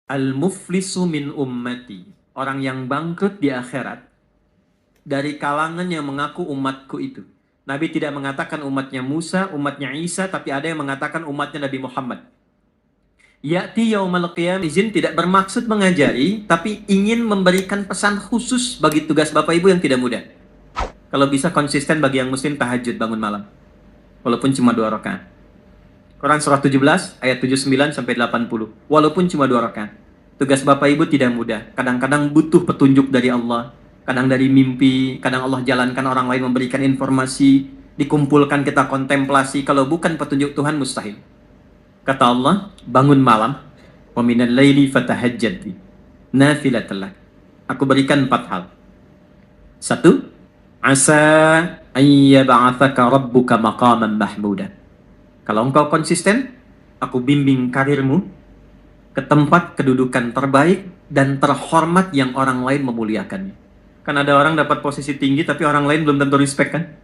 Al-muflisu min ummati, orang yang bangkrut di akhirat dari kalangan yang mengaku umatku itu. Nabi tidak mengatakan umatnya Musa, umatnya Isa, tapi ada yang mengatakan umatnya Nabi Muhammad. Ya'ti yaumal qiyamah, izin tidak bermaksud mengajari, tapi ingin memberikan pesan khusus bagi tugas Bapak Ibu yang tidak mudah. Kalau bisa konsisten bagi yang muslim tahajud bangun malam, walaupun cuma 2 rakaat. Quran surah 17 ayat 79 sampai 80. Walaupun cuma 2 rakaat. Tugas Bapak Ibu tidak mudah. Kadang-kadang butuh petunjuk dari Allah, kadang dari mimpi, kadang Allah jalankan orang lain memberikan informasi, dikumpulkan kita kontemplasi. Kalau bukan petunjuk Tuhan mustahil. Kata Allah, bangun malam, wa minal laili fatahajjad bi nafilatan lak. Aku berikan 4 hal. 1, asa ayyab'atsaka rabbuka maqaman mahmudan. Kalau engkau konsisten, aku bimbing karirmu ke tempat kedudukan terbaik dan terhormat yang orang lain memuliakannya. Kan ada orang dapat posisi tinggi tapi orang lain belum tentu respect kan?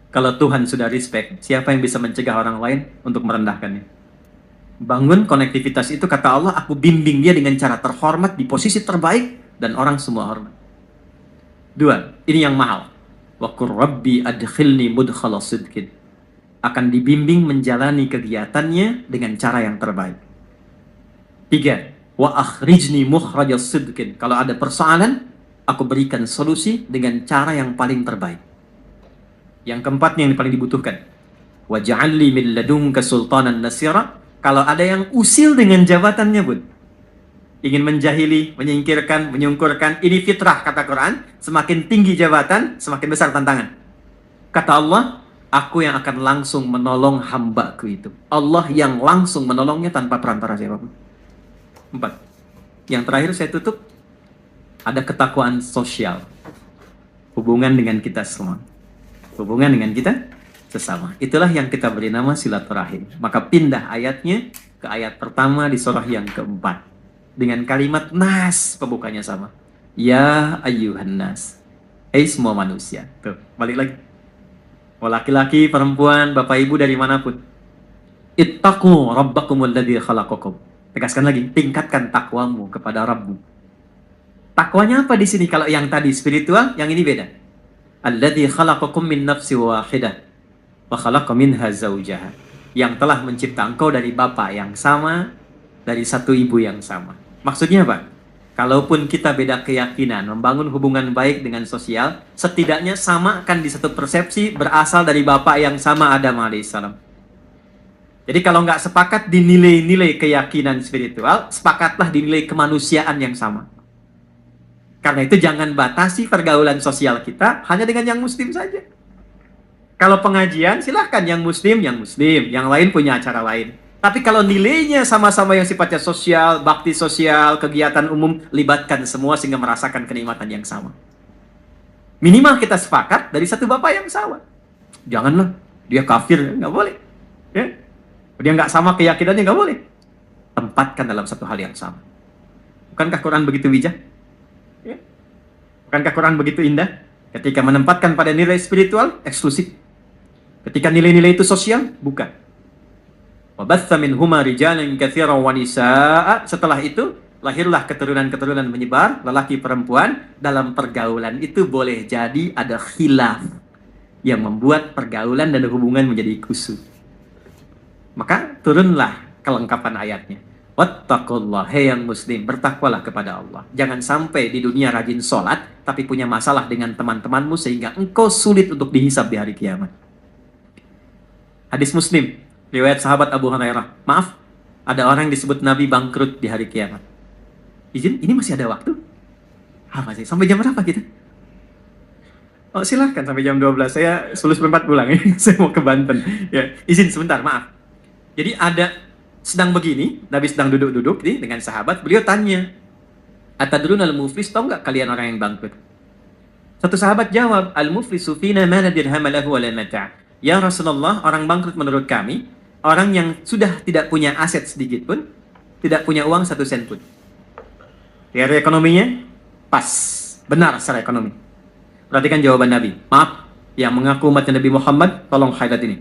Kalau Tuhan sudah respect, siapa yang bisa mencegah orang lain untuk merendahkannya? Bangun konektivitas itu, kata Allah, aku bimbing dia dengan cara terhormat di posisi terbaik dan orang semua hormat. 2, ini yang mahal. Wa qur rabbi adkhilni mudkhala sidqin. Akan dibimbing menjalani kegiatannya dengan cara yang terbaik. 3, wa akhrijni mukhrajas sidqin. Kalau ada persoalan, aku berikan solusi dengan cara yang paling terbaik. Yang keempat yang paling dibutuhkan, wa ja'alli min ladunka sultanan nasira. Kalau ada yang usil dengan jabatannya, Bud, ingin menjahili, menyingkirkan, menyungkurkan, ini fitrah kata Quran. Semakin tinggi jabatan, semakin besar tantangan. Kata Allah, aku yang akan langsung menolong hambaku itu. Allah yang langsung menolongnya tanpa perantara siapapun. 4. Yang terakhir saya tutup, ada ketakwaan sosial. Hubungan dengan kita semua. Hubungan dengan kita sesama. Itulah yang kita beri nama silaturahim. Maka pindah ayatnya ke ayat pertama di surah yang keempat. Dengan kalimat nas, pembukanya sama. Ya ayyuhan nas. Hei semua manusia. Tuh, balik lagi. Laki-laki, perempuan, bapak ibu dari manapun. Ittaqu rabbakumul ladzi khalaqakum. Tegaskan lagi, tingkatkan takwamu kepada Rabbmu. Takwanya apa di sini? Kalau yang tadi spiritual, yang ini beda. Alladzi khalaqakum min nafsin wahidah wa khalaqa minha zawjaha. Yang telah mencipta engkau dari bapak yang sama, dari satu ibu yang sama. Maksudnya apa? Kalaupun kita beda keyakinan, membangun hubungan baik dengan sosial, setidaknya samakan di satu persepsi berasal dari bapak yang sama, Adam alaihissalam. Jadi kalau nggak sepakat di nilai-nilai keyakinan spiritual, sepakatlah di nilai kemanusiaan yang sama. Karena itu jangan batasi pergaulan sosial kita hanya dengan yang muslim saja. Kalau pengajian, silahkan yang muslim, yang lain punya acara lain. Tapi kalau nilainya sama-sama yang sifatnya sosial, bakti sosial, kegiatan umum, libatkan semua sehingga merasakan kenikmatan yang sama. Minimal kita sepakat dari satu bapak yang sama. Janganlah, dia kafir, nggak boleh. Ya? Dia nggak sama keyakinannya, nggak boleh. Tempatkan dalam satu hal yang sama. Bukankah Quran begitu bijak? Ya? Bukankah Quran begitu indah? Ketika menempatkan pada nilai spiritual, eksklusif. Ketika nilai-nilai itu sosial, bukan. Wabatha minhuma rijalan katsiran wa nisaa. Setelah itu lahirlah keturunan-keturunan menyebar, lelaki perempuan. Dalam pergaulan itu boleh jadi ada khilaf yang membuat pergaulan dan hubungan menjadi kusut. Maka turunlah kelengkapan ayatnya. Wattaqullah, hei yang muslim, bertakwalah kepada Allah. Jangan sampai di dunia rajin sholat tapi punya masalah dengan teman-temanmu sehingga engkau sulit untuk dihisab di hari kiamat. Hadis Muslim, riwayat sahabat Abu Hurairah. Maaf, ada orang yang disebut Nabi bangkrut di hari kiamat. Izin, ini masih ada waktu? Masih. Sampai jam berapa kita? Oh, silahkan sampai jam 12. Saya 11:04 pulang. Saya mau ke Banten. Ya, izin sebentar, maaf. Jadi ada, sedang begini, Nabi sedang duduk-duduk nih dengan sahabat. Beliau tanya, atadruna al-muflis, tahu nggak kalian orang yang bangkrut? Satu sahabat jawab, al-muflisu fina ma la dirham lahu wa la mata'. Ya Rasulullah, orang bangkrut menurut kami, orang yang sudah tidak punya aset sedikit pun, tidak punya uang 1 sen pun. Teori ekonominya pas, benar secara ekonomi. Perhatikan jawaban Nabi. Maaf, yang mengaku umat Nabi Muhammad, tolong highlight ini.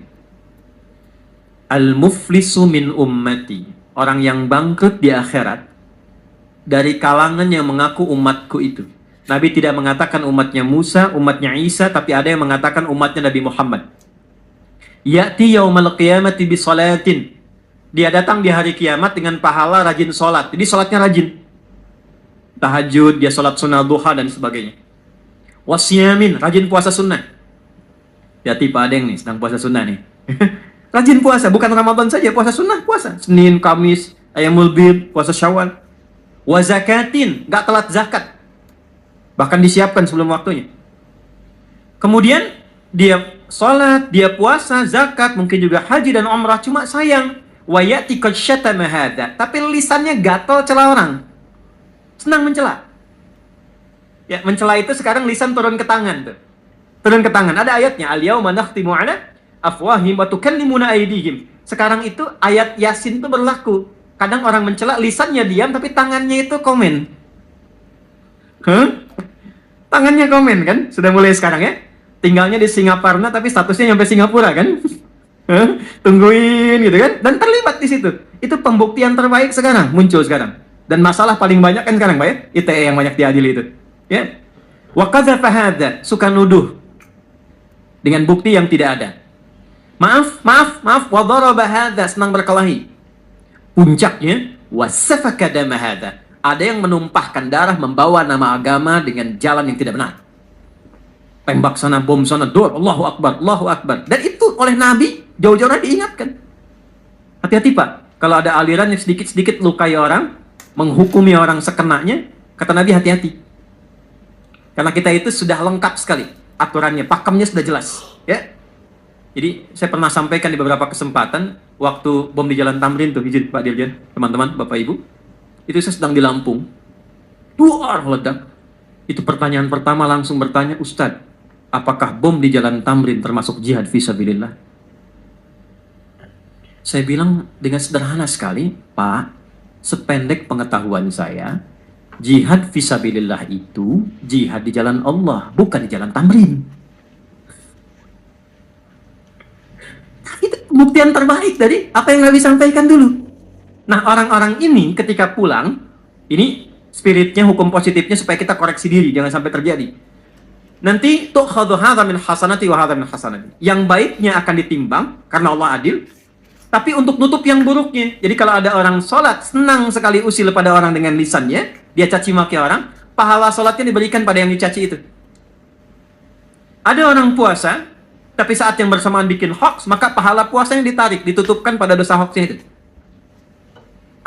Al-muflisu min ummati, orang yang bangkrut di akhirat dari kalangan yang mengaku umatku itu. Nabi tidak mengatakan umatnya Musa, umatnya Isa, tapi ada yang mengatakan umatnya Nabi Muhammad. Ya'ti yaumal qiyamati bi salatin. Dia datang di hari kiamat dengan pahala rajin sholat. Jadi sholatnya rajin. Tahajud, dia sholat sunnah duha dan sebagainya. Wasyamin, rajin puasa sunnah. Hati Pak Adeng nih, sedang puasa sunnah nih. Rajin puasa, bukan Ramadan saja, puasa sunnah, puasa. Senin, Kamis, Ayyamul Bid, puasa Syawal. Wa zakatin, gak telat zakat. Bahkan disiapkan sebelum waktunya. Kemudian dia sholat, dia puasa, zakat, mungkin juga haji dan umrah. Cuma sayang, wa ya'ti qad syatama hadza. Tapi lisannya gatal cela orang. Senang mencela. Ya, mencela itu sekarang lisan turun ke tangan tuh. Turun ke tangan. Ada ayatnya, al-yauma nakhtimu 'ala afwahihim wa tukallimuna aydihim. Sekarang itu ayat Yasin itu berlaku. Kadang orang mencela, lisannya diam tapi tangannya itu komen. Tangannya komen kan? Sudah mulai sekarang ya. Tinggalnya di Singaparna tapi statusnya nyampe Singapura kan? Tungguin gitu kan? Dan terlibat di situ. Itu pembuktian terbaik sekarang, muncul sekarang. Dan masalah paling banyak kan sekarang, Pak ya? ITE yang banyak diadili itu. Ya. Wa qadzafa hadza, suka nuduh dengan bukti yang tidak ada. Maaf, wa daraba hadza, senang berkelahi. Puncaknya, wa safaka dama hadza. Ada yang menumpahkan darah, membawa nama agama dengan jalan yang tidak benar. Tembak sana, bom sana, doa, Allahu Akbar, Allahu Akbar. Dan itu oleh Nabi, jauh-jauh diingatkan. Hati-hati Pak, kalau ada aliran yang sedikit-sedikit lukai orang, menghukumi orang sekenanya, kata Nabi hati-hati. Karena kita itu sudah lengkap sekali aturannya, pakemnya sudah jelas. Ya. Jadi saya pernah sampaikan di beberapa kesempatan, waktu bom di Jalan Tamrin tuh, izin Pak Dirjen, teman-teman, Bapak Ibu, itu saya sedang di Lampung, duar ledak. Itu pertanyaan pertama langsung bertanya, Ustadz, apakah bom di Jalan Tamrin termasuk jihad fisabilillah? Saya bilang dengan sederhana sekali, Pak, sependek pengetahuan saya, jihad fisabilillah itu jihad di jalan Allah, bukan di Jalan Tamrin. Itu pembuktian terbaik dari apa yang Nabi sampaikan dulu. Nah, orang-orang ini ketika pulang, ini spiritnya, hukum positifnya supaya kita koreksi diri, jangan sampai terjadi. Nanti tu'khadhu hadza min hasanati wa hadza min hasanati. Yang baiknya akan ditimbang karena Allah adil, tapi untuk nutup yang buruknya. Jadi kalau ada orang sholat, senang sekali usil pada orang dengan lisannya, dia caci maki orang, pahala sholatnya diberikan pada yang dicaci itu. Ada orang puasa, tapi saat yang bersamaan bikin hoax, maka pahala puasanya ditarik, ditutupkan pada dosa hoaxnya itu.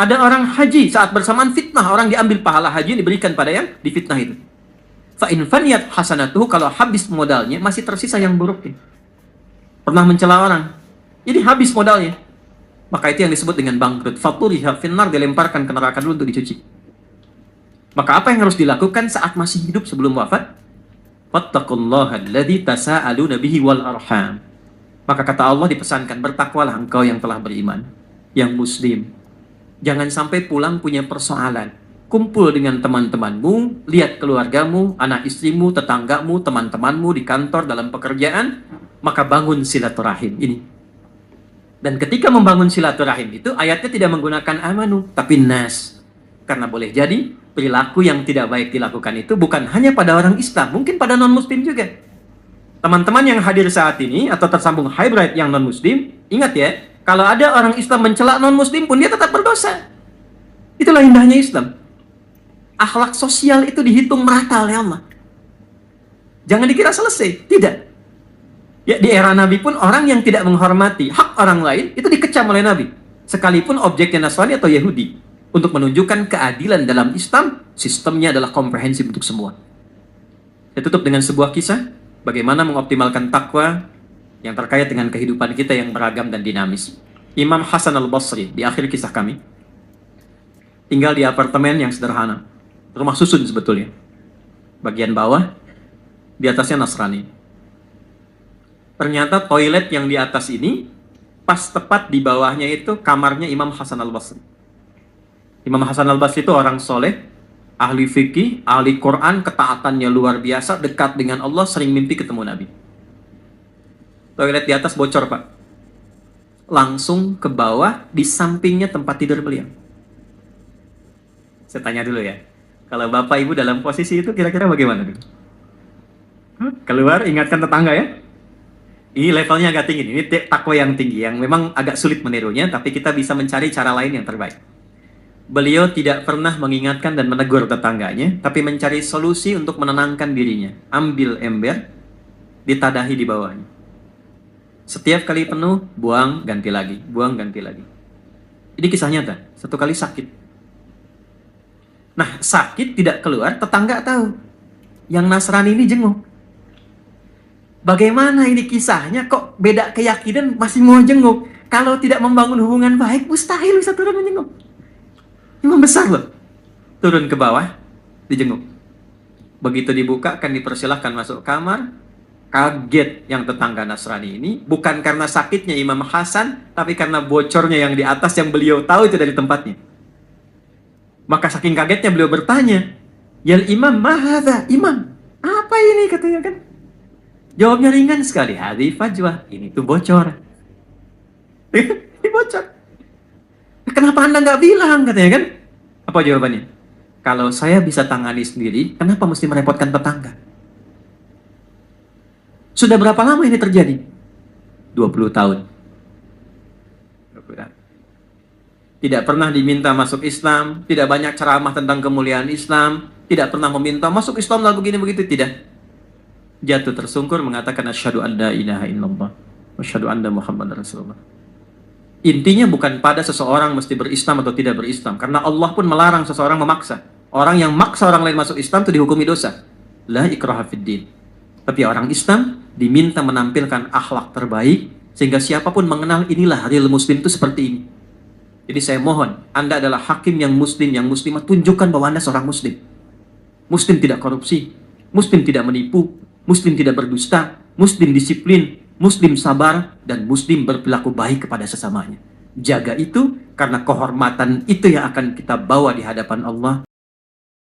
Ada orang haji, saat bersamaan fitnah, orang diambil pahala haji, diberikan pada yang difitnah itu. Fa'in faniyat hasanatuhu, kalau habis modalnya, masih tersisa yang buruknya. Pernah mencela orang, jadi habis modalnya. Maka itu yang disebut dengan bangkrut. Faturiha finnar, dilemparkan ke neraka dulu untuk dicuci. Maka apa yang harus dilakukan saat masih hidup sebelum wafat? Fattaqullaha alladzi tasaaluna bihi wal arham. Maka kata Allah dipesankan, bertakwalah engkau yang telah beriman, yang muslim. Jangan sampai pulang punya persoalan. Kumpul dengan teman-temanmu, lihat keluargamu, anak istrimu, tetanggamu, teman-temanmu di kantor, dalam pekerjaan, maka bangun silaturahim ini. Dan ketika membangun silaturahim itu, ayatnya tidak menggunakan amanu, tapi nas. Karena boleh jadi, perilaku yang tidak baik dilakukan itu bukan hanya pada orang Islam, mungkin pada non-Muslim juga. Teman-teman yang hadir saat ini, atau tersambung hybrid yang non-Muslim, ingat ya, kalau ada orang Islam mencela non-Muslim pun dia tetap berdosa. Itulah indahnya Islam. Akhlak sosial itu dihitung merata oleh Allah. Jangan dikira selesai, tidak. Ya, di era Nabi pun orang yang tidak menghormati hak orang lain itu dikecam oleh Nabi. Sekalipun objeknya Nasrani atau Yahudi. Untuk menunjukkan keadilan dalam Islam, sistemnya adalah komprehensif untuk semua. Saya tutup dengan sebuah kisah, bagaimana mengoptimalkan takwa yang terkait dengan kehidupan kita yang beragam dan dinamis. Imam Hasan al-Basri, di akhir kisah kami, tinggal di apartemen yang sederhana. Rumah susun sebetulnya. Bagian bawah, di atasnya Nasrani. Ternyata toilet yang di atas ini, pas tepat di bawahnya itu kamarnya Imam Hasan al-Basri. Imam Hasan al-Basri itu orang soleh, ahli fikih, ahli Quran, ketaatannya luar biasa, dekat dengan Allah, sering mimpi ketemu Nabi. Toilet di atas bocor, Pak. Langsung ke bawah, di sampingnya tempat tidur beliau. Saya tanya dulu ya. Kalau Bapak Ibu dalam posisi itu kira-kira bagaimana dulu? Keluar, ingatkan tetangga ya. Ini levelnya agak tinggi. Ini takwa yang tinggi, yang memang agak sulit menirunya, tapi kita bisa mencari cara lain yang terbaik. Beliau tidak pernah mengingatkan dan menegur tetangganya, tapi mencari solusi untuk menenangkan dirinya. Ambil ember, ditadahi di bawahnya. Setiap kali penuh, buang, ganti lagi. Buang, ganti lagi. Ini kisah nyata. Satu kali sakit. Nah, sakit tidak keluar, tetangga tahu. Yang Nasrani ini jenguk. Bagaimana ini kisahnya? Kok beda keyakinan masih mau jenguk? Kalau tidak membangun hubungan baik, mustahil bisa turun menjenguk. Imam besar loh. Turun ke bawah, dijenguk. Begitu dibuka, akan dipersilahkan masuk kamar. Kaget yang tetangga Nasrani ini. Bukan karena sakitnya Imam Hasan, tapi karena bocornya yang di atas yang beliau tahu itu dari tempatnya. Maka saking kagetnya beliau bertanya, "Yal Imam, mahadha?" Imam, apa ini katanya kan? Jawabnya ringan sekali, "Hadhi fajwah." Ini tuh bocor. Ini bocor. Kenapa Anda nggak bilang katanya kan? Apa jawabannya? Kalau saya bisa tangani sendiri, kenapa mesti merepotkan tetangga? Sudah berapa lama ini terjadi? 20 tahun. Tidak pernah diminta masuk Islam, tidak banyak ceramah tentang kemuliaan Islam, tidak pernah meminta masuk Islam lah begini begitu, tidak. Jatuh tersungkur mengatakan asyhadu an la ilaha illallah wa asyhadu anna Muhammadar Rasulullah. Intinya bukan pada seseorang mesti berislam atau tidak berislam, karena Allah pun melarang seseorang memaksa. Orang yang maksa orang lain masuk Islam itu dihukumi dosa. La ikraha fid din. Tapi orang Islam diminta menampilkan akhlak terbaik sehingga siapapun mengenal inilah real muslim itu seperti ini. Jadi saya mohon, Anda adalah hakim yang muslim, yang muslimah, tunjukkan bahwa Anda seorang muslim. Muslim tidak korupsi, muslim tidak menipu, muslim tidak berdusta, muslim disiplin, muslim sabar, dan muslim berperilaku baik kepada sesamanya. Jaga itu, karena kehormatan itu yang akan kita bawa di hadapan Allah.